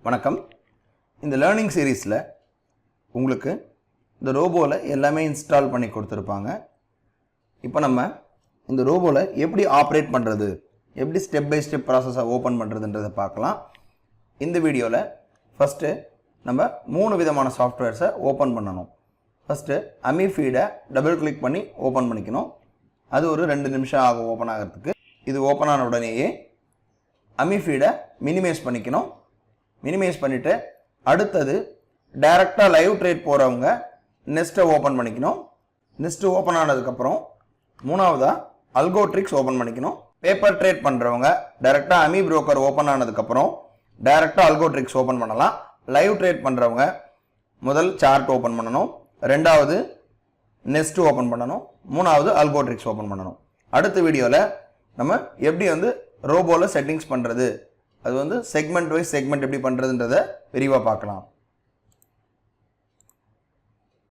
வணக்கம். இந்த லேர்னிங் சீரீஸில் உங்களுக்கு இந்த ரோபோவில் எல்லாமே இன்ஸ்டால் பண்ணி கொடுத்துருப்பாங்க. இப்போ நம்ம இந்த ரோபோவில் எப்படி ஆப்ரேட் பண்ணுறது, எப்படி ஸ்டெப் பை ஸ்டெப் ப்ராசஸை ஓப்பன் பண்ணுறதுன்றதை பார்க்கலாம். இந்த வீடியோவில் ஃபஸ்ட்டு நம்ம 3 விதமான சாஃப்ட்வேர்ஸை ஓப்பன் பண்ணணும். ஃபஸ்ட்டு அமிஃபீடை டபுள் கிளிக் பண்ணி ஓப்பன் பண்ணிக்கணும். அது ஒரு 2 நிமிஷம் ஆகும் ஓப்பன் ஆகிறதுக்கு. இது ஓப்பன் ஆன உடனேயே அமிஃபீடை மினிமைஸ் பண்ணிக்கணும். மினிமைஸ் பண்ணிவிட்டு அடுத்தது டைரெக்டாக லைவ் ட்ரேட் போகிறவங்க நெஸ்ட்டை ஓப்பன் பண்ணிக்கணும். நெஸ்ட்டு ஓப்பன் ஆனதுக்கப்புறம் மூணாவதாக அல்கோ ட்ரிக்ஸ் ஓப்பன் பண்ணிக்கணும். பேப்பர் ட்ரேட் பண்ணுறவங்க டைரெக்டாக அமி புரோக்கர் ஓப்பன் ஆனதுக்கப்புறம் டைரெக்டாக அல்கோ ட்ரிக்ஸ் ஓப்பன் பண்ணலாம். லைவ் ட்ரேட் பண்ணுறவங்க முதல் சார்ட் ஓப்பன் பண்ணணும், ரெண்டாவது நெஸ்ட்டு ஓப்பன் பண்ணணும், மூணாவது அல்கோ ட்ரிக்ஸ் ஓப்பன் பண்ணணும். அடுத்த வீடியோவில் நம்ம எப்படி ரோபோவில் செட்டிங்ஸ் பண்ணுறது, அது செக்மெண்ட் வைஸ் செக்மெண்ட் எப்படி பண்ணுறதுன்றதை விரிவாக பார்க்கலாம்.